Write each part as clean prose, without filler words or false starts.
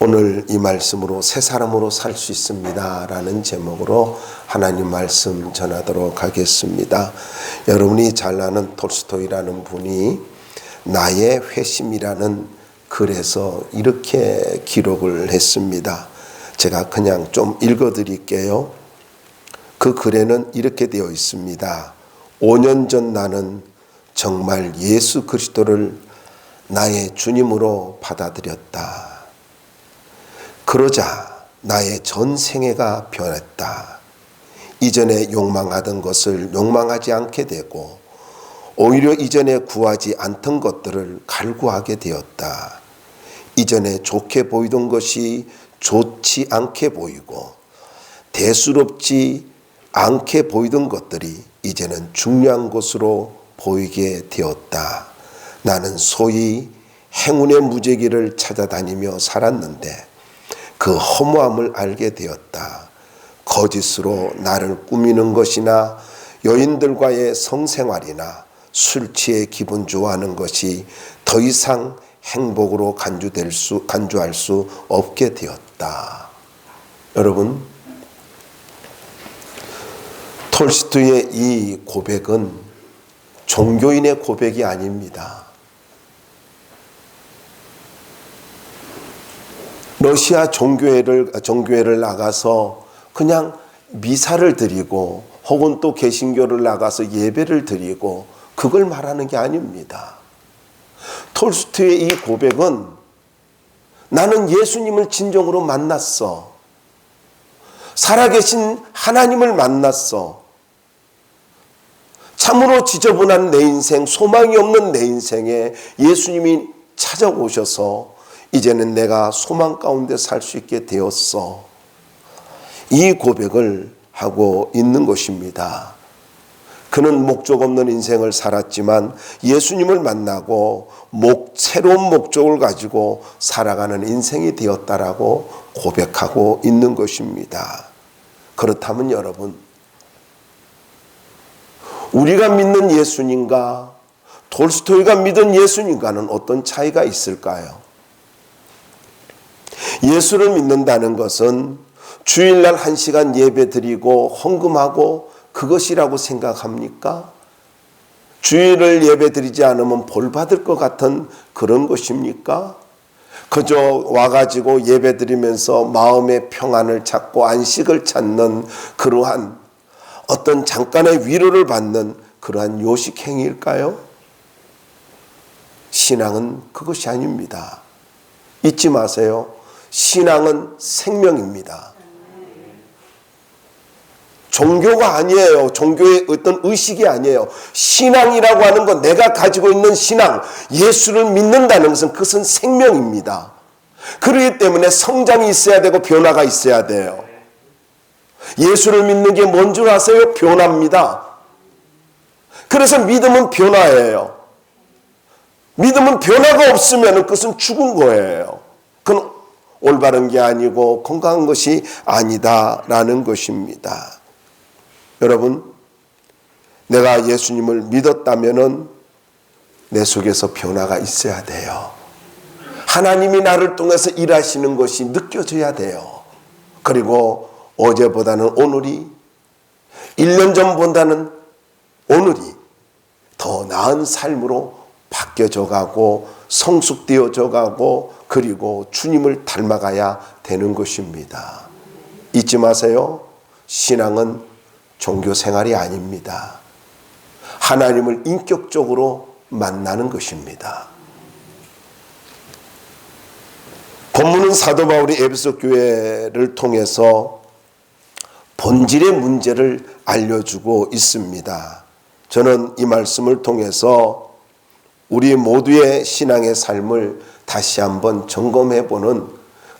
오늘 이 말씀으로 새 사람으로 살 수 있습니다 라는 제목으로 하나님 말씀 전하도록 하겠습니다. 여러분이 잘 아는 톨스토이라는 분이 나의 회심이라는 글에서 이렇게 기록을 했습니다. 제가 그냥 좀 읽어드릴게요. 그 글에는 이렇게 되어 있습니다. 5년 전 나는 정말 예수 그리스도를 나의 주님으로 받아들였다. 그러자 나의 전 생애가 변했다. 이전에 욕망하던 것을 욕망하지 않게 되고 오히려 이전에 구하지 않던 것들을 갈구하게 되었다. 이전에 좋게 보이던 것이 좋지 않게 보이고 대수롭지 않게 보이던 것들이 이제는 중요한 것으로 보이게 되었다. 나는 소위 행운의 무지개를 찾아다니며 살았는데 그 허무함을 알게 되었다. 거짓으로 나를 꾸미는 것이나 여인들과의 성생활이나 술 취해 기분 좋아하는 것이 더 이상 행복으로 간주할 수 없게 되었다. 여러분, 톨스토이의 이 고백은 종교인의 고백이 아닙니다. 러시아 종교회를 나가서 그냥 미사를 드리고 혹은 또 개신교를 나가서 예배를 드리고 그걸 말하는 게 아닙니다. 톨스토이의 이 고백은 나는 예수님을 진정으로 만났어. 살아계신 하나님을 만났어. 참으로 지저분한 내 인생, 소망이 없는 내 인생에 예수님이 찾아오셔서 이제는 내가 소망 가운데 살 수 있게 되었어. 이 고백을 하고 있는 것입니다. 그는 목적 없는 인생을 살았지만 예수님을 만나고 새로운 목적을 가지고 살아가는 인생이 되었다라고 고백하고 있는 것입니다. 그렇다면 여러분, 우리가 믿는 예수님과 톨스토이가 믿은 예수님과는 어떤 차이가 있을까요? 예수를 믿는다는 것은 주일날 1시간 예배 드리고 헌금하고 그것이라고 생각합니까? 주일을 예배 드리지 않으면 볼 받을 것 같은 그런 것입니까? 그저 와가지고 예배 드리면서 마음의 평안을 찾고 안식을 찾는 그러한 어떤 잠깐의 위로를 받는 그러한 요식 행위일까요? 신앙은 그것이 아닙니다. 잊지 마세요. 신앙은 생명입니다. 종교가 아니에요. 종교의 어떤 의식이 아니에요. 신앙이라고 하는 건 내가 가지고 있는 신앙, 예수를 믿는다는 것은 그것은 생명입니다. 그렇기 때문에 성장이 있어야 되고 변화가 있어야 돼요. 예수를 믿는 게 뭔 줄 아세요? 변화입니다. 그래서 믿음은 변화예요. 믿음은 변화가 없으면 그것은 죽은 거예요. 그건 올바른 게 아니고 건강한 것이 아니다라는 것입니다. 여러분, 내가 예수님을 믿었다면은 내 속에서 변화가 있어야 돼요. 하나님이 나를 통해서 일하시는 것이 느껴져야 돼요. 그리고 어제보다는 오늘이, 1년 전보다는 오늘이 더 나은 삶으로 바뀌어져 가고 성숙되어져 가고 그리고 주님을 닮아가야 되는 것입니다. 잊지 마세요. 신앙은 종교 생활이 아닙니다. 하나님을 인격적으로 만나는 것입니다. 본문은 사도 바울이 에베소 교회를 통해서 본질의 문제를 알려주고 있습니다. 저는 이 말씀을 통해서 우리 모두의 신앙의 삶을 다시 한번 점검해보는,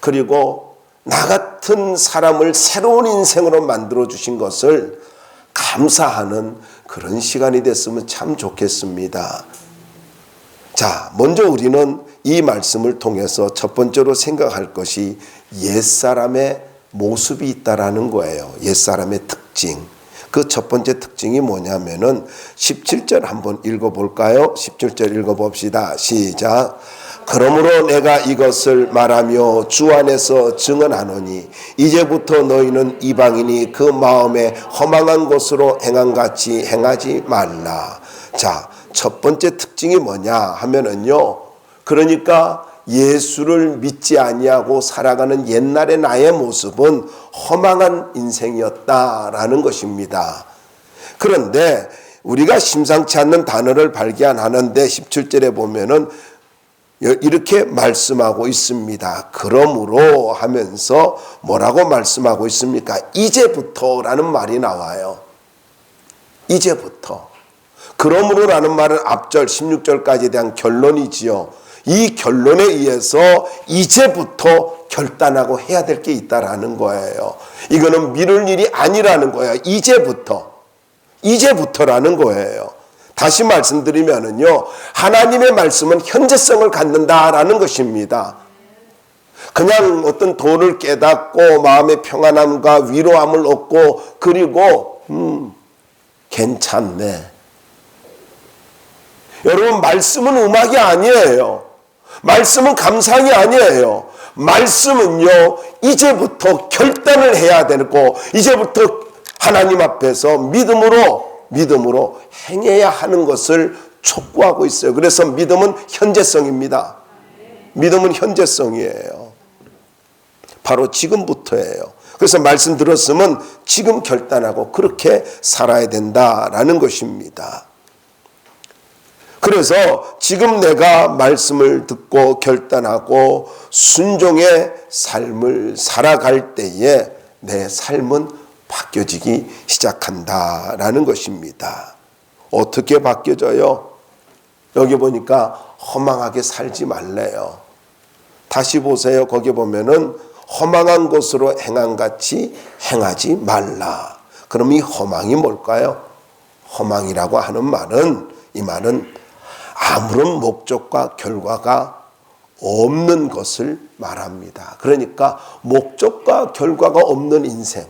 그리고 나 같은 사람을 새로운 인생으로 만들어 주신 것을 감사하는 그런 시간이 됐으면 참 좋겠습니다. 자, 먼저 우리는 이 말씀을 통해서 첫 번째로 생각할 것이 옛사람의 모습이 있다라는 거예요. 옛사람의 특징. 그 첫 번째 특징이 뭐냐면은 17절 한번 읽어볼까요? 17절 읽어봅시다. 시작. 그러므로 내가 이것을 말하며 주 안에서 증언하노니 이제부터 너희는 이방인이 그 마음에 허망한 것으로 행한같이 행하지 말라. 자, 첫 번째 특징이 뭐냐 하면은요, 그러니까 예수를 믿지 아니하고 살아가는 옛날의 나의 모습은 허망한 인생이었다라는 것입니다. 그런데 우리가 심상치 않는 단어를 발견하는데 17절에 보면은 이렇게 말씀하고 있습니다. 그러므로 하면서 뭐라고 말씀하고 있습니까? 이제부터라는 말이 나와요. 이제부터. 그러므로라는 말은 앞절 16절까지에 대한 결론이지요. 이 결론에 의해서 이제부터 결단하고 해야 될 게 있다라는 거예요. 이거는 미룰 일이 아니라는 거예요. 이제부터라는 거예요. 다시 말씀드리면은요, 하나님의 말씀은 현재성을 갖는다라는 것입니다. 그냥 어떤 도를 깨닫고 마음의 평안함과 위로함을 얻고 그리고 괜찮네. 여러분, 말씀은 음악이 아니에요. 말씀은 감상이 아니에요. 말씀은요, 이제부터 결단을 해야 되고 이제부터 하나님 앞에서 믿음으로 행해야 하는 것을 촉구하고 있어요. 그래서 믿음은 현재성입니다. 믿음은 현재성이에요. 바로 지금부터예요. 그래서 말씀 들었으면 지금 결단하고 그렇게 살아야 된다라는 것입니다. 그래서 지금 내가 말씀을 듣고 결단하고 순종의 삶을 살아갈 때에 내 삶은 바뀌어지기 시작한다라는 것입니다. 어떻게 바뀌어져요? 여기 보니까 허망하게 살지 말래요. 다시 보세요. 거기 보면은 허망한 것으로 행한같이 행하지 말라. 그럼 이 허망이 뭘까요? 허망이라고 하는 말은, 이 말은 아무런 목적과 결과가 없는 것을 말합니다. 그러니까 목적과 결과가 없는 인생,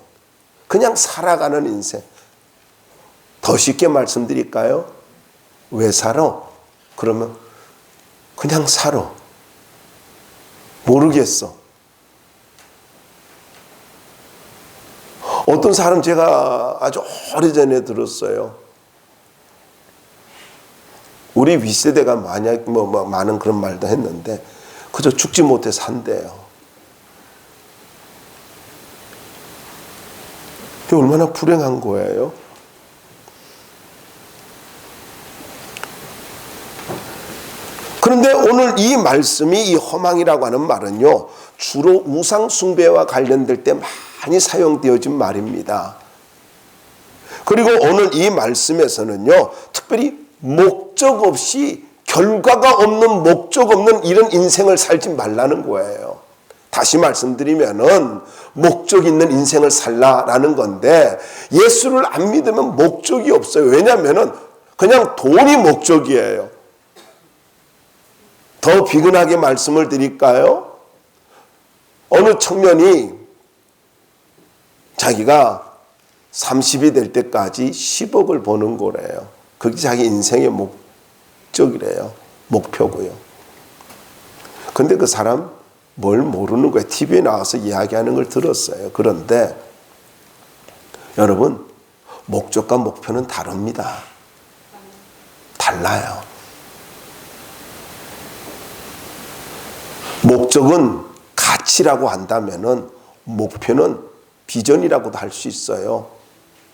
그냥 살아가는 인생. 더 쉽게 말씀드릴까요? 왜 살아? 그러면 그냥 살아. 모르겠어. 어떤 사람 제가 아주 오래전에 들었어요. 우리 윗세대가 만약 많은 그런 말도 했는데 그저 죽지 못해 산대요. 이게 얼마나 불행한 거예요. 그런데 오늘 이 말씀이, 이 허망이라고 하는 말은요, 주로 우상 숭배와 관련될 때 많이 사용되어진 말입니다. 그리고 오늘 이 말씀에서는요, 특별히 목적 없이, 결과가 없는, 목적 없는 이런 인생을 살지 말라는 거예요. 다시 말씀드리면은 목적 있는 인생을 살라라는 건데, 예수를 안 믿으면 목적이 없어요. 왜냐하면은 그냥 돈이 목적이에요. 더 비근하게 말씀을 드릴까요? 어느 청년이 자기가 30이 될 때까지 10억을 버는 거래요. 그게 자기 인생의 목적이래요. 목표고요. 근데 그 사람 뭘 모르는 거예요. TV에 나와서 이야기하는 걸 들었어요. 그런데 여러분, 목적과 목표는 다릅니다. 달라요. 목적은 가치라고 한다면은 목표는 비전이라고도 할 수 있어요.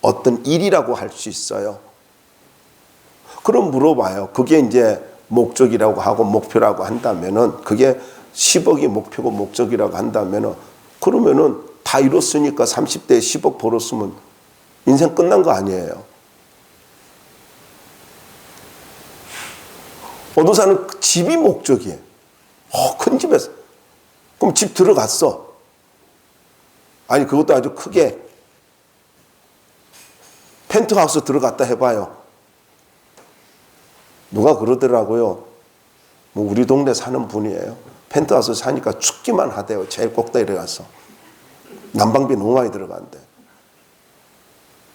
어떤 일이라고 할 수 있어요. 그럼 물어봐요. 그게 이제 목적이라고 하고 목표라고 한다면은, 그게 10억이 목표고 목적이라고 한다면은, 그러면은 다 이뤘으니까 30대에 10억 벌었으면 인생 끝난 거 아니에요. 어떤 사람은 집이 목적이에요. 큰 집에서. 그럼 집 들어갔어. 아니, 그것도 아주 크게 펜트하우스 들어갔다 해봐요. 누가 그러더라고요. 뭐 우리 동네 사는 분이에요. 펜트하우스 사니까 춥기만 하대요. 제일 꼭대기에 가서. 난방비 너무 많이 들어간대.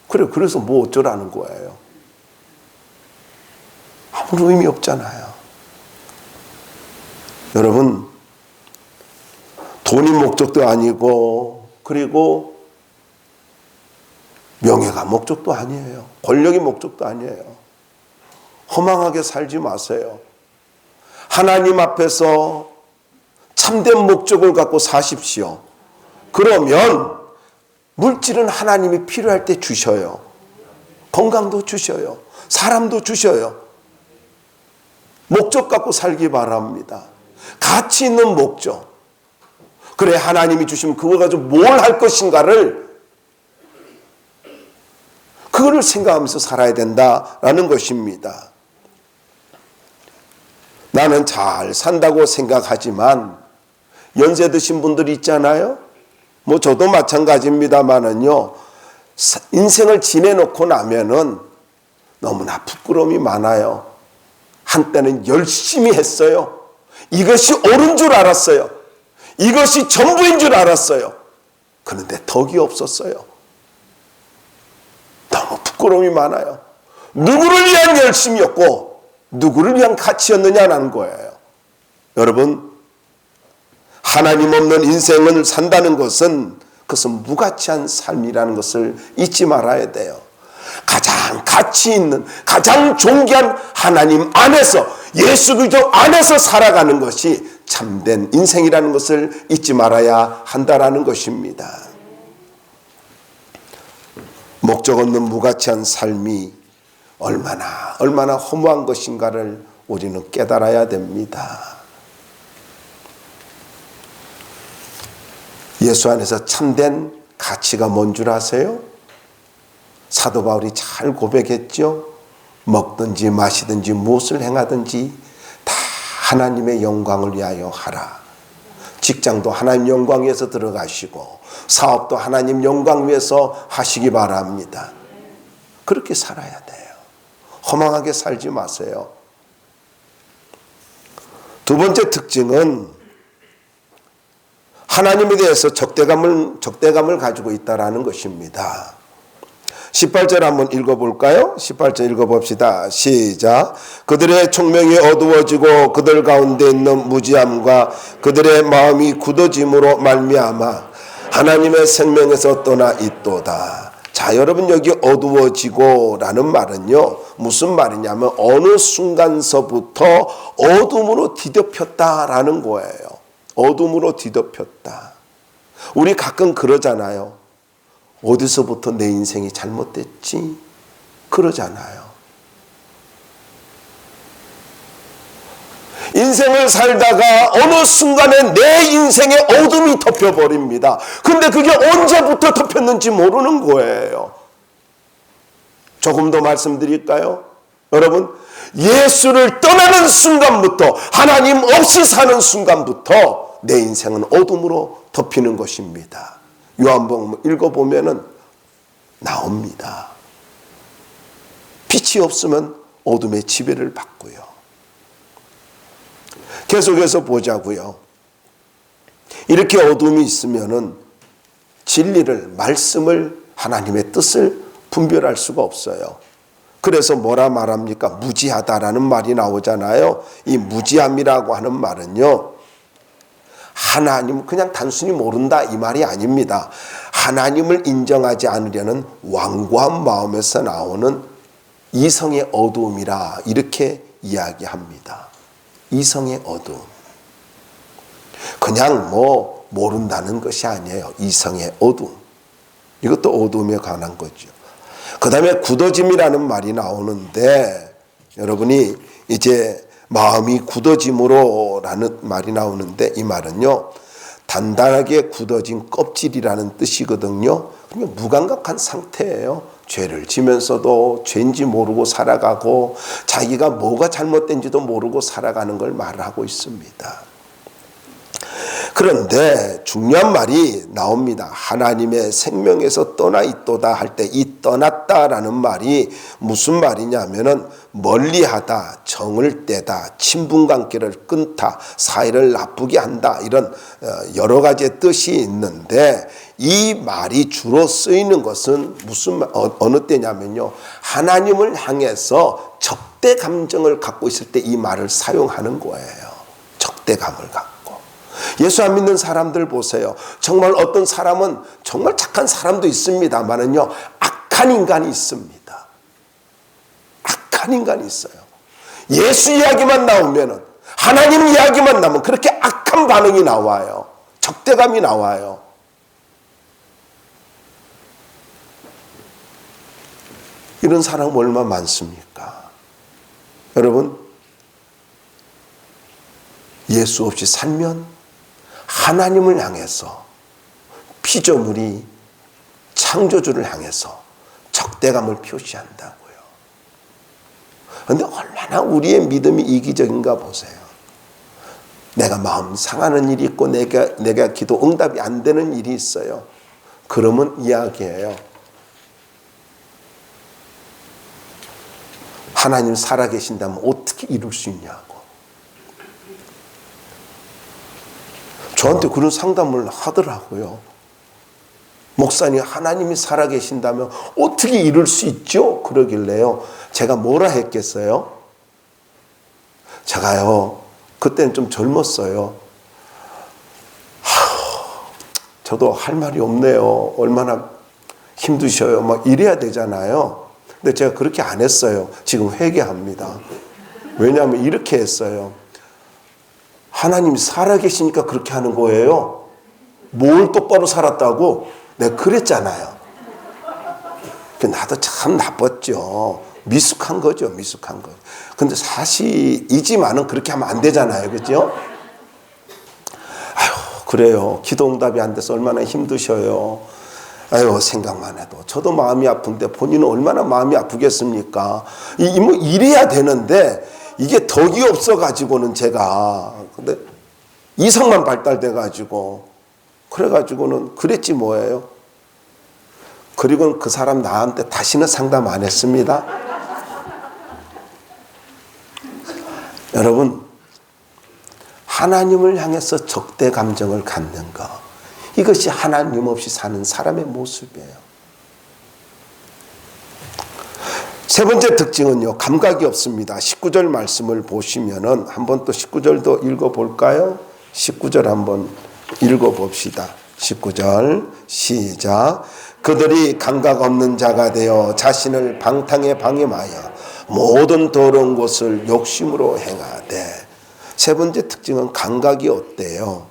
그래, 그래서 뭐 어쩌라는 거예요. 아무런 의미 없잖아요. 여러분, 돈이 목적도 아니고, 그리고 명예가 목적도 아니에요. 권력이 목적도 아니에요. 허망하게 살지 마세요. 하나님 앞에서 참된 목적을 갖고 사십시오. 그러면 물질은 하나님이 필요할 때 주셔요. 건강도 주셔요. 사람도 주셔요. 목적 갖고 살기 바랍니다. 가치 있는 목적. 그래, 하나님이 주시면 그걸 가지고 뭘 할 것인가를, 그거를 생각하면서 살아야 된다라는 것입니다. 나는 잘 산다고 생각하지만 연세 드신 분들이 있잖아요. 뭐 저도 마찬가지입니다만은요, 인생을 지내놓고 나면은 너무나 부끄러움이 많아요. 한때는 열심히 했어요. 이것이 옳은 줄 알았어요. 이것이 전부인 줄 알았어요. 그런데 덕이 없었어요. 너무 부끄러움이 많아요. 누구를 위한 열심이었고 누구를 위한 가치였느냐는 거예요. 여러분, 하나님 없는 인생을 산다는 것은, 그것은 무가치한 삶이라는 것을 잊지 말아야 돼요. 가장 가치 있는, 가장 존귀한 하나님 안에서, 예수 그리스도 안에서 살아가는 것이 참된 인생이라는 것을 잊지 말아야 한다라는 것입니다. 목적 없는 무가치한 삶이 얼마나 허무한 것인가를 우리는 깨달아야 됩니다. 예수 안에서 참된 가치가 뭔 줄 아세요? 사도 바울이 잘 고백했죠. 먹든지 마시든지 무엇을 행하든지 다 하나님의 영광을 위하여 하라. 직장도 하나님 영광 위해서 들어가시고 사업도 하나님 영광 위해서 하시기 바랍니다. 그렇게 살아야 돼요. 허망하게 살지 마세요. 두 번째 특징은 하나님에 대해서 적대감을 가지고 있다라는 것입니다. 18절 한번 읽어볼까요? 18절 읽어봅시다. 시작. 그들의 총명이 어두워지고 그들 가운데 있는 무지함과 그들의 마음이 굳어짐으로 말미암아 하나님의 생명에서 떠나 있도다. 자, 여러분, 여기 어두워지고 라는 말은요, 무슨 말이냐면 어느 순간서부터 어둠으로 뒤덮였다라는 거예요. 어둠으로 뒤덮였다. 우리 가끔 그러잖아요. 어디서부터 내 인생이 잘못됐지? 그러잖아요. 인생을 살다가 어느 순간에 내 인생에 어둠이 덮여버립니다. 근데 그게 언제부터 덮였는지 모르는 거예요. 조금 더 말씀드릴까요? 여러분, 예수를 떠나는 순간부터, 하나님 없이 사는 순간부터 내 인생은 어둠으로 덮이는 것입니다. 요한복음 읽어보면은 나옵니다. 빛이 없으면 어둠의 지배를 받고요. 계속해서 보자고요. 이렇게 어둠이 있으면은 진리를, 말씀을, 하나님의 뜻을 분별할 수가 없어요. 그래서 뭐라 말합니까? 무지하다라는 말이 나오잖아요. 이 무지함이라고 하는 말은요, 하나님 그냥 단순히 모른다 이 말이 아닙니다. 하나님을 인정하지 않으려는 완고한 마음에서 나오는 이성의 어두움이라 이렇게 이야기합니다. 이성의 어두움. 그냥 뭐 모른다는 것이 아니에요. 이성의 어두움. 이것도 어두움에 관한 거죠. 그 다음에 굳어짐이라는 말이 나오는데, 여러분이 이제 마음이 굳어짐으로 라는 말이 나오는데, 이 말은요, 단단하게 굳어진 껍질이라는 뜻이거든요. 그냥 무감각한 상태예요. 죄를 지면서도 죄인지 모르고 살아가고 자기가 뭐가 잘못된지도 모르고 살아가는 걸 말하고 있습니다. 그런데 중요한 말이 나옵니다. 하나님의 생명에서 떠나 있도다 할 때 이 떠났다라는 말이 무슨 말이냐면은 멀리하다, 정을 떼다, 친분관계를 끊다, 사이를 나쁘게 한다, 이런 여러 가지의 뜻이 있는데, 이 말이 주로 쓰이는 것은 어느 때냐면요, 하나님을 향해서 적대 감정을 갖고 있을 때 이 말을 사용하는 거예요. 적대감을 갖고. 예수 안 믿는 사람들 보세요. 정말 어떤 사람은 정말 착한 사람도 있습니다만은요, 악한 인간이 있습니다. 악한 인간이 있어요. 예수 이야기만 나오면은, 하나님 이야기만 나오면 그렇게 악한 반응이 나와요. 적대감이 나와요. 이런 사람 얼마나 많습니까? 여러분, 예수 없이 살면 하나님을 향해서, 피조물이 창조주를 향해서 적대감을 표시한다고요. 그런데 얼마나 우리의 믿음이 이기적인가 보세요. 내가 마음 상하는 일이 있고 내가 기도 응답이 안 되는 일이 있어요. 그러면 이야기해요. 하나님 살아계신다면 어떻게 이룰 수 있냐고. 저한테 그런 상담을 하더라고요. 목사님, 하나님이 살아계신다면 어떻게 이룰 수 있죠? 그러길래요. 제가 뭐라 했겠어요? 제가요, 그때는 좀 젊었어요. 저도 할 말이 없네요. 얼마나 힘드셔요. 막 이래야 되잖아요. 근데 제가 그렇게 안 했어요. 지금 회개합니다. 왜냐하면 이렇게 했어요. 하나님이 살아계시니까 그렇게 하는 거예요. 뭘 똑바로 살았다고? 내가 그랬잖아요. 나도 참 나빴죠. 미숙한 거죠. 미숙한 거. 근데 사실이지만은 그렇게 하면 안 되잖아요. 그죠? 아유, 그래요. 기도 응답이 안 돼서 얼마나 힘드셔요. 아유, 생각만 해도. 저도 마음이 아픈데 본인은 얼마나 마음이 아프겠습니까? 뭐 이래야 되는데 이게 덕이 없어가지고는 제가. 근데 이성만 발달돼가지고. 그래가지고는 그랬지 뭐예요. 그리고는 그 사람 나한테 다시는 상담 안 했습니다. 여러분, 하나님을 향해서 적대 감정을 갖는 것, 이것이 하나님 없이 사는 사람의 모습이에요. 세 번째 특징은요, 감각이 없습니다. 19절 말씀을 보시면은 한번 또 19절도 읽어볼까요? 19절 한번 읽어봅시다. 19절 시작. 그들이 감각 없는 자가 되어 자신을 방탕에 방임하여 모든 더러운 것을 욕심으로 행하되. 세 번째 특징은 감각이 없대요.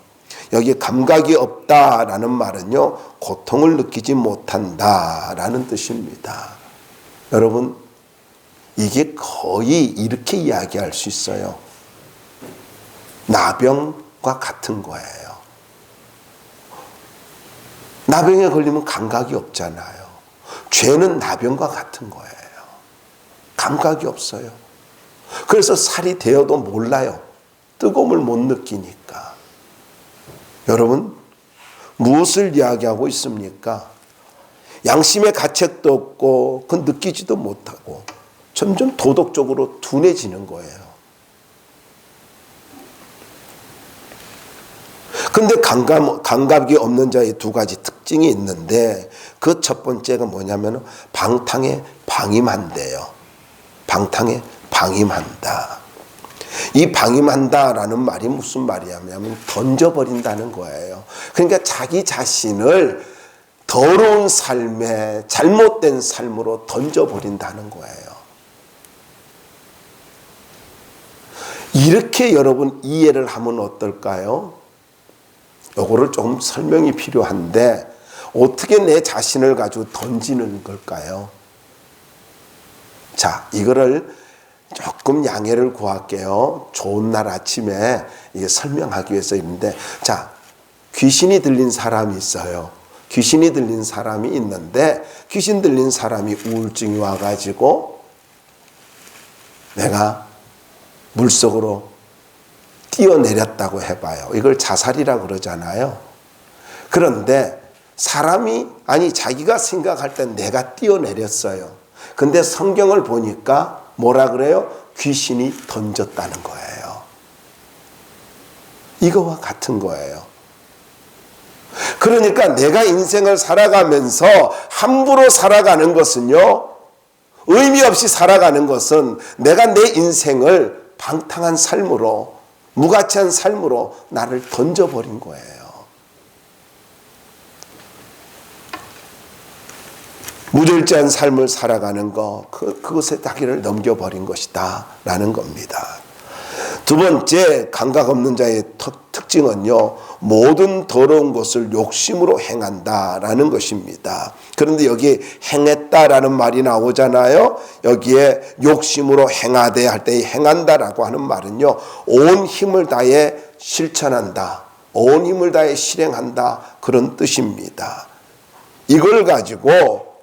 여기 감각이 없다라는 말은요, 고통을 느끼지 못한다라는 뜻입니다. 여러분, 이게 거의 이렇게 이야기할 수 있어요. 나병과 같은 거예요. 나병에 걸리면 감각이 없잖아요. 죄는 나병과 같은 거예요. 감각이 없어요. 그래서 살이 되어도 몰라요. 뜨거움을 못 느끼니까. 여러분, 무엇을 이야기하고 있습니까? 양심의 가책도 없고 그 느끼지도 못하고 점점 도덕적으로 둔해지는 거예요. 근데 감각이 없는 자의 두 가지 특징이 있는데, 그 첫 번째가 뭐냐면 방탕에 방임한대요. 방탕에 방임한다. 이 방임한다라는 말이 무슨 말이냐면 던져버린다는 거예요. 그러니까 자기 자신을 더러운 삶에, 잘못된 삶으로 던져버린다는 거예요. 이렇게 여러분 이해를 하면 어떨까요? 요거를 조금 설명이 필요한데, 어떻게 내 자신을 가지고 던지는 걸까요? 자, 이거를 조금 양해를 구할게요. 좋은 날 아침에 이게 설명하기 위해서인데, 자, 귀신이 들린 사람이 있어요. 귀신이 들린 사람이 있는데, 귀신 들린 사람이 우울증이 와가지고 내가 물속으로 뛰어내렸다고 해봐요. 이걸 자살이라고 그러잖아요. 그런데 사람이, 자기가 생각할 땐 내가 뛰어내렸어요. 근데 성경을 보니까 뭐라 그래요? 귀신이 던졌다는 거예요. 이거와 같은 거예요. 그러니까 내가 인생을 살아가면서 함부로 살아가는 것은요, 의미 없이 살아가는 것은 내가 내 인생을 방탕한 삶으로 무가치한 삶으로 나를 던져버린 거예요. 무절제한 삶을 살아가는 것, 그것에 자기를 넘겨버린 것이다 라는 겁니다. 두 번째, 감각 없는 자의 특징은요, 모든 더러운 것을 욕심으로 행한다라는 것입니다. 그런데 여기 행했다라는 말이 나오잖아요. 여기에 욕심으로 행하되 할 때 행한다라고 하는 말은요, 온 힘을 다해 실천한다, 온 힘을 다해 실행한다, 그런 뜻입니다. 이걸 가지고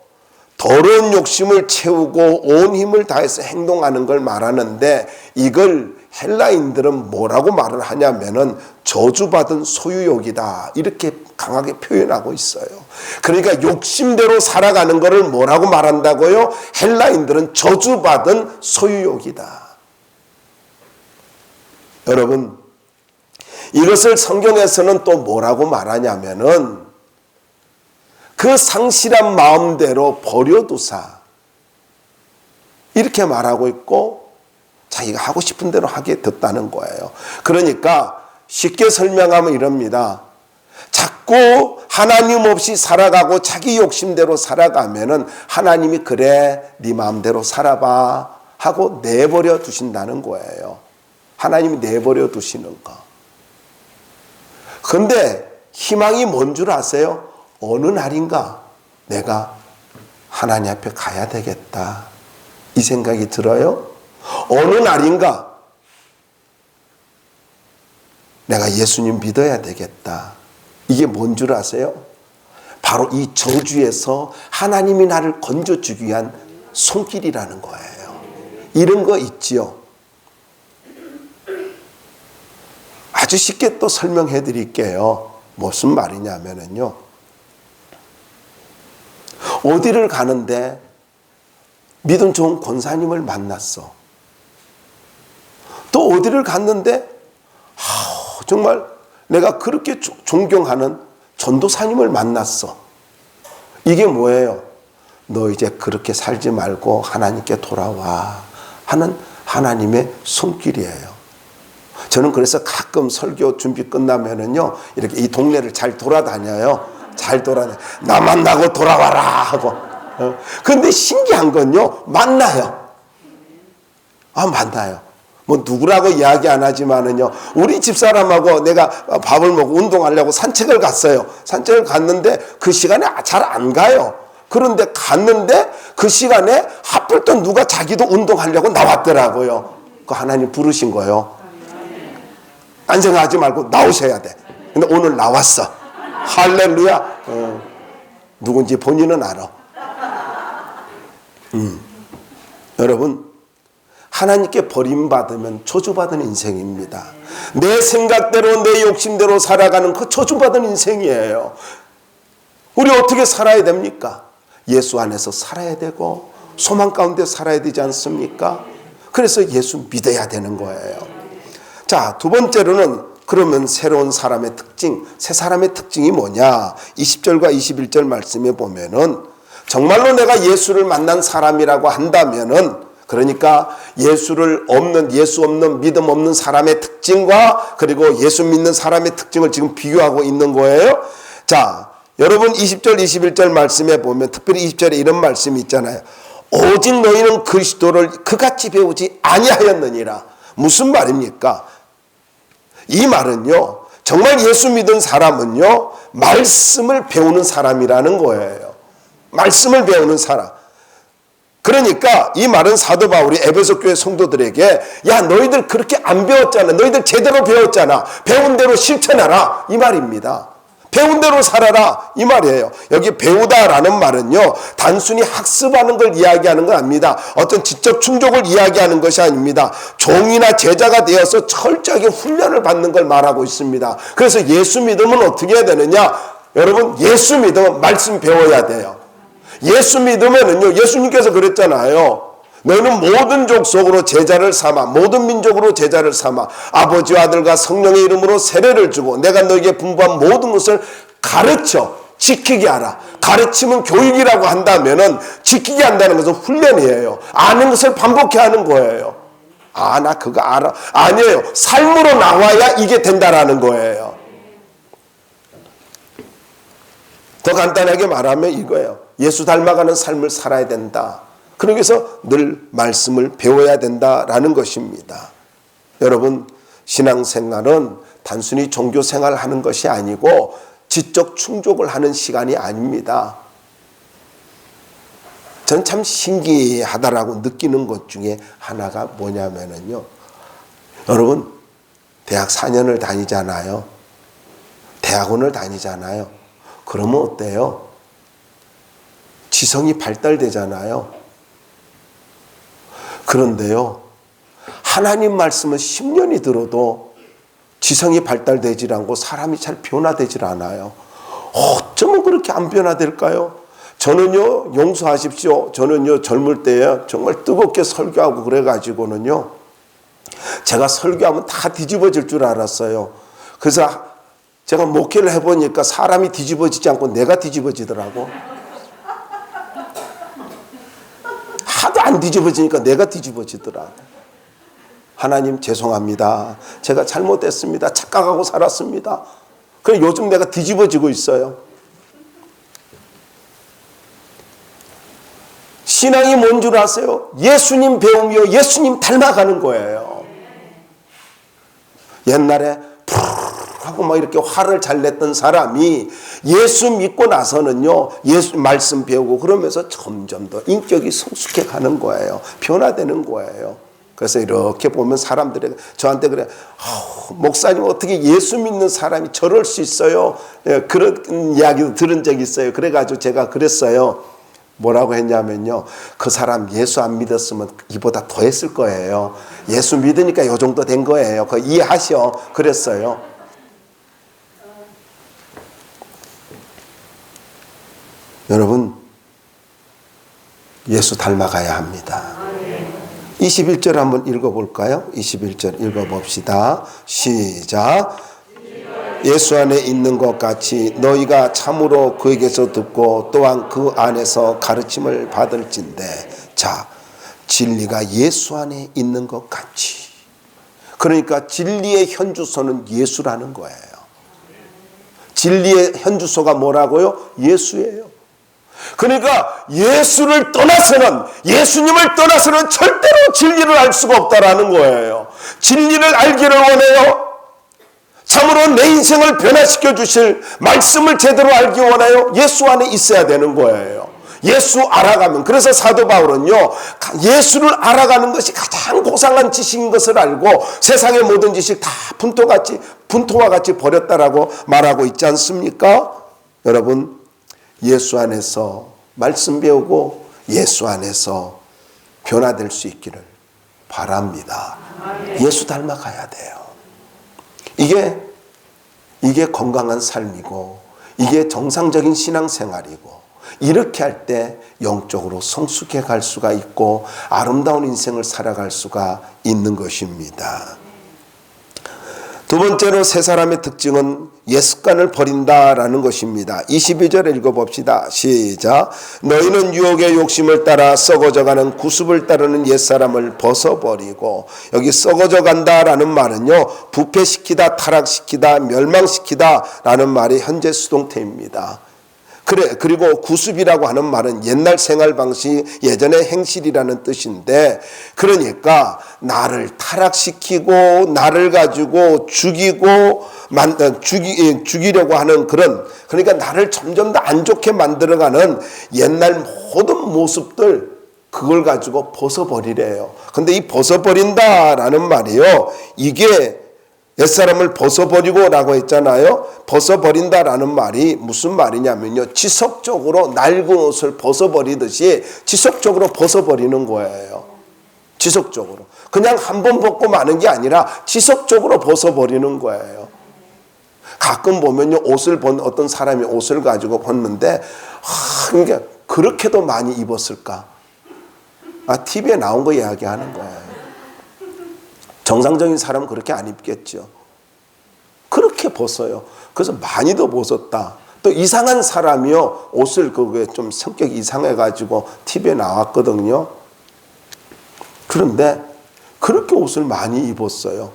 더러운 욕심을 채우고 온 힘을 다해서 행동하는 걸 말하는데, 이걸 헬라인들은 뭐라고 말을 하냐면은 저주받은 소유욕이다, 이렇게 강하게 표현하고 있어요. 그러니까 욕심대로 살아가는 것을 뭐라고 말한다고요? 헬라인들은 저주받은 소유욕이다. 여러분, 이것을 성경에서는 또 뭐라고 말하냐면은 그 상실한 마음대로 버려두사, 이렇게 말하고 있고 자기가 하고 싶은 대로 하게 됐다는 거예요. 그러니까 쉽게 설명하면 이럽니다. 자꾸 하나님 없이 살아가고 자기 욕심대로 살아가면은 하나님이 그래 네 마음대로 살아봐 하고 내버려 두신다는 거예요. 하나님이 내버려 두시는 거. 근데 희망이 뭔 줄 아세요? 어느 날인가 내가 하나님 앞에 가야 되겠다, 이 생각이 들어요. 어느 날인가 내가 예수님 믿어야 되겠다. 이게 뭔 줄 아세요? 바로 이 저주에서 하나님이 나를 건져주기 위한 손길이라는 거예요. 이런 거 있지요. 아주 쉽게 또 설명해 드릴게요. 무슨 말이냐면요, 어디를 가는데 믿음 좋은 권사님을 만났어. 또 어디를 갔는데 정말 내가 그렇게 존경하는 전도사님을 만났어. 이게 뭐예요? 너 이제 그렇게 살지 말고 하나님께 돌아와 하는 하나님의 손길이에요. 저는 그래서 가끔 설교 준비 끝나면은요, 이렇게 이 동네를 잘 돌아다녀요. 나 만나고 돌아와라 하고. 근데 신기한 건요, 만나요. 만나요. 뭐 누구라고 이야기 안 하지만은요, 우리 집사람하고 내가 밥을 먹고 운동하려고 산책을 갔어요. 산책을 갔는데 그 시간에 잘 안 가요. 그런데 갔는데 그 시간에 하필 또 누가 자기도 운동하려고 나왔더라고요. 그 하나님 부르신 거예요. 안생하지 말고 나오셔야 돼. 근데 오늘 나왔어. 할렐루야. 누군지 본인은 알아. 여러분, 하나님께 버림받으면 저주받은 인생입니다. 내 생각대로 내 욕심대로 살아가는 그 저주받은 인생이에요. 우리 어떻게 살아야 됩니까? 예수 안에서 살아야 되고 소망 가운데 살아야 되지 않습니까? 그래서 예수 믿어야 되는 거예요. 자, 두 번째로는 그러면 새로운 사람의 특징, 새 사람의 특징이 뭐냐? 20절과 21절 말씀에 보면은 정말로 내가 예수를 만난 사람이라고 한다면은, 그러니까 예수 없는 믿음 없는 사람의 특징과 그리고 예수 믿는 사람의 특징을 지금 비교하고 있는 거예요. 자, 여러분 20절 21절 말씀에 보면 특별히 20절에 이런 말씀이 있잖아요. 오직 너희는 그리스도를 그같이 배우지 아니하였느니라. 무슨 말입니까? 이 말은요, 정말 예수 믿은 사람은요, 말씀을 배우는 사람이라는 거예요. 말씀을 배우는 사람. 그러니까 이 말은 사도 바울이 에베소 교회 성도들에게, 야, 너희들 그렇게 안 배웠잖아. 너희들 제대로 배웠잖아. 배운 대로 실천하라, 이 말입니다. 배운 대로 살아라, 이 말이에요. 여기 배우다라는 말은요, 단순히 학습하는 걸 이야기하는 건 아닙니다. 어떤 지적 충족을 이야기하는 것이 아닙니다. 종이나 제자가 되어서 철저하게 훈련을 받는 걸 말하고 있습니다. 그래서 예수 믿으면 어떻게 해야 되느냐? 여러분, 예수 믿으면 말씀 배워야 돼요. 예수 믿으면은요, 예수님께서 그랬잖아요. 너희는 모든 족속으로 제자를 삼아, 모든 민족으로 제자를 삼아 아버지와 아들과 성령의 이름으로 세례를 주고 내가 너에게 분부한 모든 것을 가르쳐 지키게 하라. 가르치면 교육이라고 한다면은 지키게 한다는 것은 훈련이에요. 아는 것을 반복해 하는 거예요. 나 그거 알아. 아니에요. 삶으로 나와야 이게 된다라는 거예요. 더 간단하게 말하면 이거예요. 예수 닮아가는 삶을 살아야 된다. 그러기 위해서 늘 말씀을 배워야 된다라는 것입니다. 여러분, 신앙생활은 단순히 종교생활을 하는 것이 아니고 지적 충족을 하는 시간이 아닙니다. 전 참 신기하다라고 느끼는 것 중에 하나가 뭐냐면요. 여러분, 대학 4년을 다니잖아요. 대학원을 다니잖아요. 그러면 어때요? 지성이 발달되잖아요. 그런데요, 하나님 말씀은 10년이 들어도 지성이 발달되질 않고 사람이 잘 변화되질 않아요. 어쩌면 그렇게 안 변화될까요? 저는요, 용서하십시오. 저는요, 젊을 때에 정말 뜨겁게 설교하고 그래가지고는요, 제가 설교하면 다 뒤집어질 줄 알았어요. 그래서 제가 목회를 해보니까 사람이 뒤집어지지 않고 내가 뒤집어지더라고. 하도 안 뒤집어지니까 내가 뒤집어지더라. 하나님 죄송합니다. 제가 잘못했습니다. 착각하고 살았습니다. 그래 요즘 내가 뒤집어지고 있어요. 신앙이 뭔 줄 아세요? 예수님 배우며 예수님 닮아가는 거예요. 옛날에 하고 막 이렇게 화를 잘 냈던 사람이 예수 믿고 나서는요, 예수 말씀 배우고 그러면서 점점 더 인격이 성숙해 가는 거예요. 변화되는 거예요. 그래서 이렇게 보면 사람들이 저한테 그래, 목사님 어떻게 예수 믿는 사람이 저럴 수 있어요? 그런 이야기도 들은 적이 있어요. 그래가지고 제가 그랬어요. 뭐라고 했냐면요, 그 사람 예수 안 믿었으면 이보다 더 했을 거예요. 예수 믿으니까 이 정도 된 거예요. 그거 이해하셔. 그랬어요. 여러분, 예수 닮아가야 합니다. 21절 한번 읽어볼까요? 21절 읽어봅시다. 시작. 예수 안에 있는 것 같이 너희가 참으로 그에게서 듣고 또한 그 안에서 가르침을 받을진대. 자, 진리가 예수 안에 있는 것 같이. 그러니까 진리의 현주소는 예수라는 거예요. 진리의 현주소가 뭐라고요? 예수예요. 그러니까 예수를 떠나서는, 예수님을 떠나서는 절대로 진리를 알 수가 없다라는 거예요. 진리를 알기를 원해요. 참으로 내 인생을 변화시켜 주실 말씀을 제대로 알기 원해요. 예수 안에 있어야 되는 거예요. 예수 알아가면, 그래서 사도 바울은요, 예수를 알아가는 것이 가장 고상한 지식인 것을 알고 세상의 모든 지식 다 분토와 같이 버렸다라고 말하고 있지 않습니까? 여러분, 예수 안에서 말씀 배우고 예수 안에서 변화될 수 있기를 바랍니다. 예수 닮아가야 돼요. 이게 건강한 삶이고, 이게 정상적인 신앙생활이고, 이렇게 할 때 영적으로 성숙해 갈 수가 있고 아름다운 인생을 살아갈 수가 있는 것입니다. 두 번째로 세 사람의 특징은 옛습관을 버린다라는 것입니다. 22절 읽어봅시다. 시작. 너희는 유혹의 욕심을 따라 썩어져가는 구습을 따르는 옛사람을 벗어버리고, 여기 썩어져간다라는 말은요, 부패시키다, 타락시키다, 멸망시키다라는 말이 현재 수동태입니다. 그리고 구습이라고 하는 말은 옛날 생활 방식, 예전의 행실이라는 뜻인데, 그러니까 나를 타락시키고 나를 가지고 죽이려고 하는 그러니까 나를 점점 더 안 좋게 만들어가는 옛날 모든 모습들, 그걸 가지고 벗어버리래요. 근데 이 벗어버린다라는 말이요, 이게 옛사람을 벗어버리고 라고 했잖아요. 벗어버린다라는 말이 무슨 말이냐면요, 지속적으로 낡은 옷을 벗어버리듯이 지속적으로 벗어버리는 거예요. 지속적으로. 그냥 한 번 벗고 마는 게 아니라 지속적으로 벗어버리는 거예요. 가끔 보면요, 어떤 사람이 옷을 가지고 벗는데, 그러니까 그렇게도 많이 입었을까? TV에 나온 거 이야기하는 거예요. 정상적인 사람은 그렇게 안 입겠죠. 그렇게 벗어요. 그래서 많이도 벗었다. 또 이상한 사람이요, 옷을 그게 좀 성격이 이상해가지고 TV에 나왔거든요. 그런데 그렇게 옷을 많이 입었어요.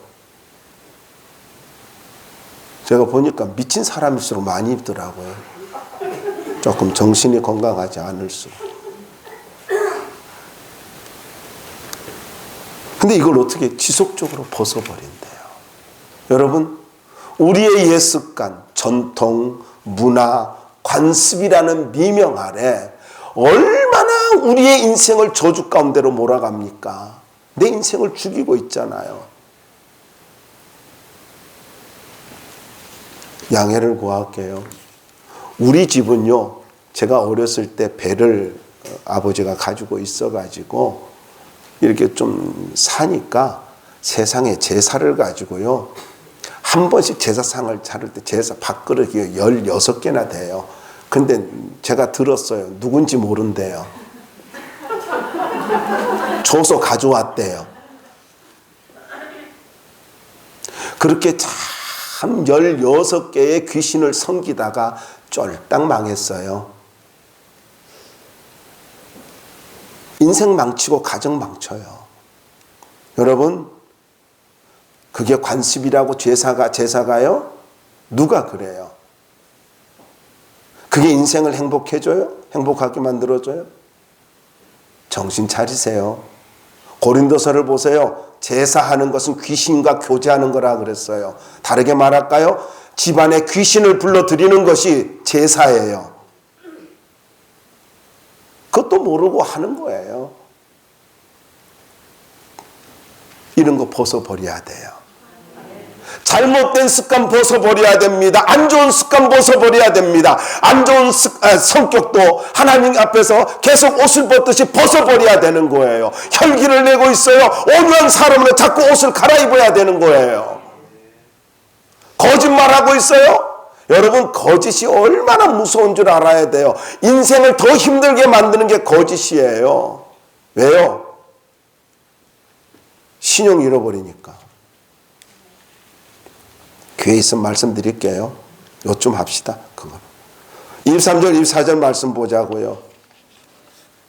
제가 보니까 미친 사람일수록 많이 입더라고요. 조금 정신이 건강하지 않을수록. 근데 이걸 어떻게 지속적으로 벗어버린대요. 여러분, 우리의 옛 습관, 전통, 문화, 관습이라는 미명 아래 얼마나 우리의 인생을 저주 가운데로 몰아갑니까? 내 인생을 죽이고 있잖아요. 양해를 구할게요. 우리 집은요, 제가 어렸을 때 배를 아버지가 가지고 있어가지고 이렇게 좀 사니까 세상에 제사를 가지고요, 한 번씩 제사상을 차릴 때 제사 밥그릇이 16개나 돼요. 근데 제가 들었어요. 누군지 모른대요. 줘서 가져왔대요. 그렇게 참 16개의 귀신을 섬기다가 쫄딱 망했어요. 인생 망치고 가정 망쳐요. 여러분, 그게 관습이라고 제사가요? 누가 그래요? 그게 인생을 행복해져요? 행복하게 만들어줘요? 정신 차리세요. 고린도서를 보세요. 제사하는 것은 귀신과 교제하는 거라 그랬어요. 다르게 말할까요? 집안에 귀신을 불러들이는 것이 제사예요. 그것도 모르고 하는 거예요. 이런 거 벗어버려야 돼요. 잘못된 습관 벗어버려야 됩니다. 안 좋은 습관 벗어버려야 됩니다. 안 좋은 성격도 하나님 앞에서 계속 옷을 벗듯이 벗어버려야 되는 거예요. 혈기를 내고 있어요. 온유한 사람은 자꾸 옷을 갈아입어야 되는 거예요. 거짓말하고 있어요. 여러분, 거짓이 얼마나 무서운 줄 알아야 돼요. 인생을 더 힘들게 만드는 게 거짓이에요. 왜요? 신용 잃어버리니까. 교회에 있으면 말씀드릴게요. 요쯤 합시다. 그거. 23절, 24절 말씀 보자고요.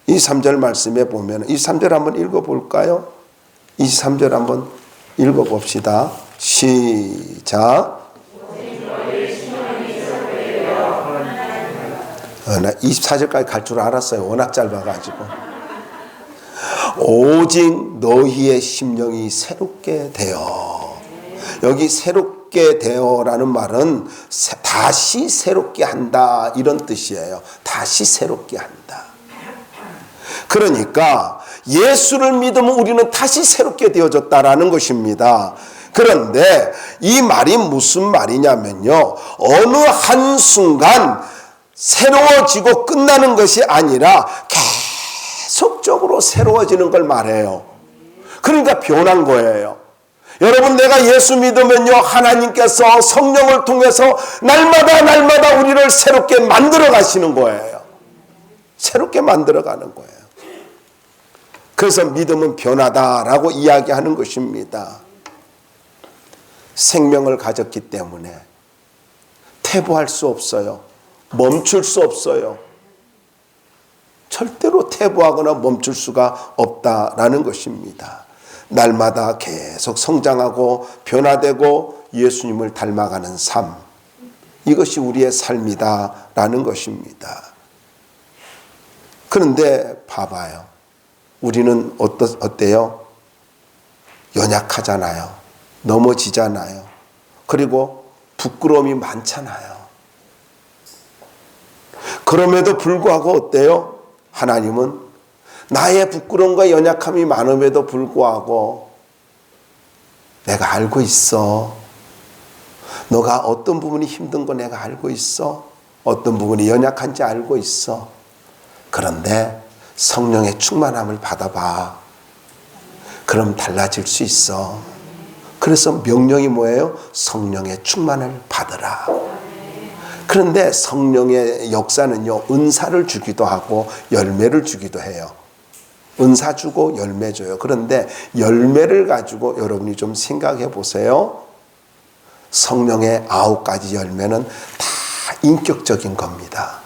23절 말씀에 보면 23절 한번 읽어볼까요? 23절 한번 읽어봅시다. 시작. 24절까지 갈 줄 알았어요. 워낙 짧아가지고. 오직 너희의 심령이 새롭게 되어. 여기 새롭게 되어라는 말은 다시 새롭게 한다, 이런 뜻이에요. 다시 새롭게 한다. 그러니까 예수를 믿으면 우리는 다시 새롭게 되어졌다라는 것입니다. 그런데 이 말이 무슨 말이냐면요, 어느 한순간 새로워지고 끝나는 것이 아니라 계속적으로 새로워지는 걸 말해요. 그러니까 변한 거예요. 여러분, 내가 예수 믿으면요, 하나님께서 성령을 통해서 날마다 우리를 새롭게 만들어 가시는 거예요. 새롭게 만들어 가는 거예요. 그래서 믿음은 변하다라고 이야기하는 것입니다. 생명을 가졌기 때문에 퇴보할 수 없어요. 멈출 수 없어요. 절대로 퇴보하거나 멈출 수가 없다라는 것입니다. 날마다 계속 성장하고 변화되고 예수님을 닮아가는 삶, 이것이 우리의 삶이다라는 것입니다. 그런데 봐봐요. 우리는 어때요? 연약하잖아요. 넘어지잖아요. 그리고 부끄러움이 많잖아요. 그럼에도 불구하고 어때요? 하나님은 나의 부끄러움과 연약함이 많음에도 불구하고 내가 알고 있어. 너가 어떤 부분이 힘든 거 내가 알고 있어. 어떤 부분이 연약한지 알고 있어. 그런데 성령의 충만함을 받아봐. 그럼 달라질 수 있어. 그래서 명령이 뭐예요? 성령의 충만을 받으라. 그런데 성령의 역사는요, 은사를 주기도 하고 열매를 주기도 해요. 은사 주고 열매 줘요. 그런데 열매를 가지고 여러분이 좀 생각해 보세요. 성령의 9가지 열매는 다 인격적인 겁니다.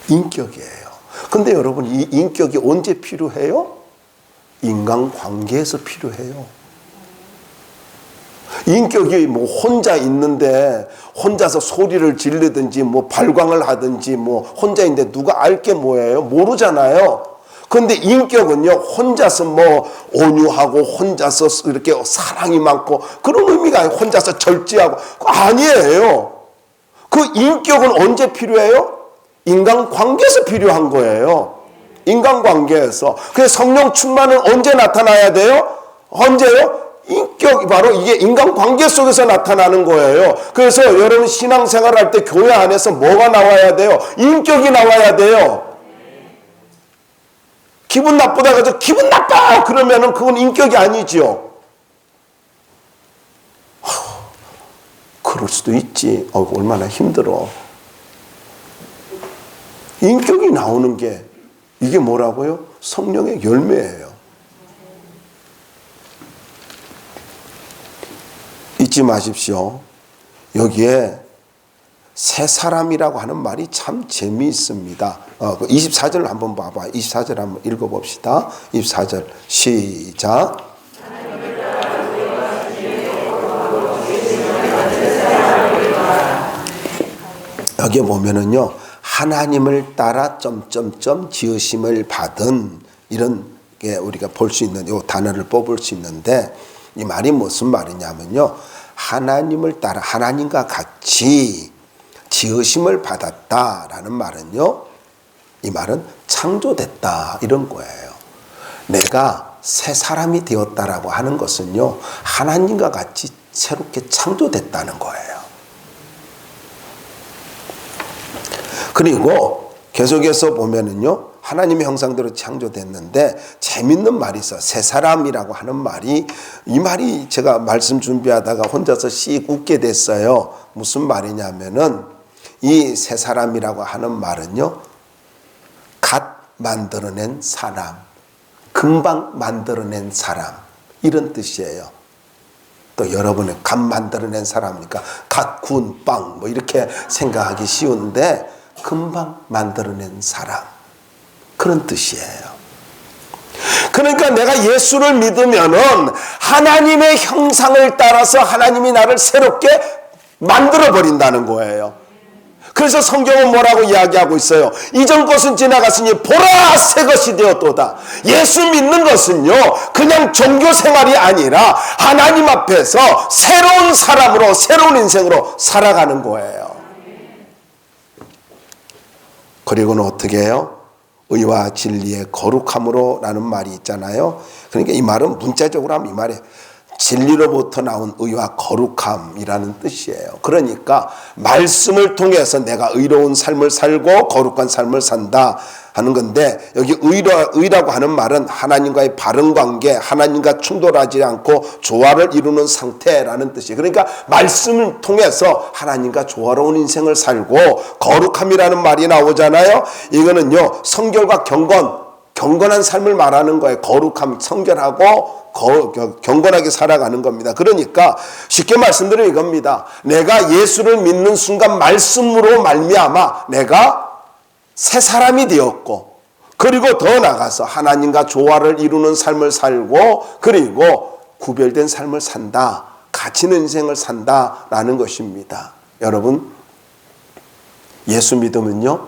인격이에요. 근데 여러분, 이 인격이 언제 필요해요? 인간관계에서 필요해요. 인격이 뭐 혼자 있는데 혼자서 소리를 지르든지 뭐 발광을 하든지 뭐 혼자 있는데 누가 알 게 뭐예요? 모르잖아요. 그런데 인격은요, 혼자서 뭐 온유하고 혼자서 이렇게 사랑이 많고 그런 의미가 아니에요. 혼자서 절제하고 아니에요. 그 인격은 언제 필요해요? 인간관계에서 필요한 거예요. 인간관계에서. 그래서 성령 충만은 언제 나타나야 돼요? 언제요? 인격이 바로 이게 인간관계 속에서 나타나는 거예요. 그래서 여러분 신앙생활 할 때 교회 안에서 뭐가 나와야 돼요? 인격이 나와야 돼요. 기분 나쁘다고 해서 기분 나빠! 그러면은 그건 인격이 아니지요. 그럴 수도 있지. 얼마나 힘들어. 인격이 나오는 게 이게 뭐라고요? 성령의 열매예요. 잊지 마십시오. 여기에 새 사람이라고 하는 말이 참 재미있습니다. 24절을 한번 봐봐. 24절 한번 읽어봅시다. 24절 시작. 여기에 보면은요, 하나님을 따라 점점점 지으심을 받은 이런 게 우리가 볼 수 있는 이 단어를 뽑을 수 있는데 이 말이 무슨 말이냐면요, 하나님을 따라 하나님과 같이 지으심을 받았다라는 말은요, 이 말은 창조됐다 이런 거예요. 내가 새 사람이 되었다라고 하는 것은요, 하나님과 같이 새롭게 창조됐다는 거예요. 그리고 계속해서 보면은요, 하나님의 형상대로 창조됐는데 재밌는 말이 있어요. 새 사람이라고 하는 말이, 이 말이 제가 말씀 준비하다가 혼자서 씩 웃게 됐어요. 무슨 말이냐면은 이 새 사람이라고 하는 말은요, 갓 만들어낸 사람, 금방 만들어낸 사람 이런 뜻이에요. 또 여러분은 갓 만들어낸 사람이니까 갓 구운 빵 뭐 이렇게 생각하기 쉬운데 금방 만들어낸 사람 그런 뜻이에요. 그러니까 내가 예수를 믿으면은 하나님의 형상을 따라서 하나님이 나를 새롭게 만들어 버린다는 거예요. 그래서 성경은 뭐라고 이야기하고 있어요? 이전 것은 지나갔으니 보라 새 것이 되었도다. 예수 믿는 것은요, 그냥 종교 생활이 아니라 하나님 앞에서 새로운 사람으로, 새로운 인생으로 살아가는 거예요. 그리고는 어떻게 해요? 의와 진리의 거룩함으로 라는 말이 있잖아요. 그러니까 이 말은 문자적으로 하면 이 말이 진리로부터 나온 의와 거룩함이라는 뜻이에요. 그러니까 말씀을 통해서 내가 의로운 삶을 살고 거룩한 삶을 산다 하는 건데, 여기 의라고 하는 말은 하나님과의 바른 관계, 하나님과 충돌하지 않고 조화를 이루는 상태라는 뜻이에요. 그러니까 말씀을 통해서 하나님과 조화로운 인생을 살고, 거룩함이라는 말이 나오잖아요. 이거는요, 성결과 경건한 삶을 말하는 거예요. 거룩함, 성결하고 경건하게 살아가는 겁니다. 그러니까 쉽게 말씀드리면 이겁니다. 내가 예수를 믿는 순간 말씀으로 말미암아 내가 새 사람이 되었고, 그리고 더 나아가서 하나님과 조화를 이루는 삶을 살고, 그리고 구별된 삶을 산다, 가치 있는 인생을 산다라는 것입니다. 여러분, 예수 믿으면요,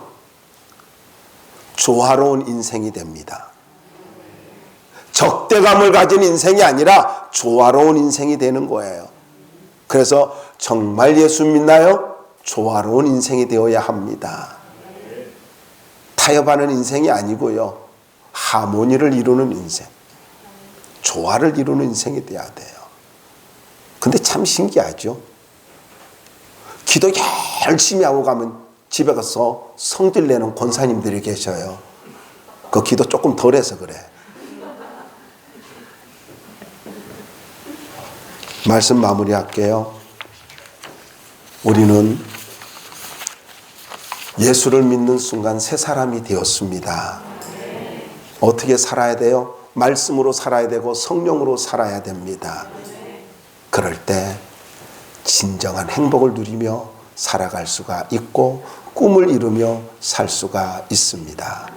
조화로운 인생이 됩니다. 적대감을 가진 인생이 아니라 조화로운 인생이 되는 거예요. 그래서 정말 예수 믿나요? 조화로운 인생이 되어야 합니다. 타협하는 인생이 아니고요, 하모니를 이루는 인생, 조화를 이루는 인생이 돼야 돼요. 근데 참 신기하죠? 기도 열심히 하고 가면 집에 가서 성질 내는 권사님들이 계셔요. 그 기도 조금 덜해서 그래. 말씀 마무리할게요. 우리는 예수를 믿는 순간 새 사람이 되었습니다. 어떻게 살아야 돼요? 말씀으로 살아야 되고 성령으로 살아야 됩니다. 그럴 때 진정한 행복을 누리며 살아갈 수가 있고 꿈을 이루며 살 수가 있습니다.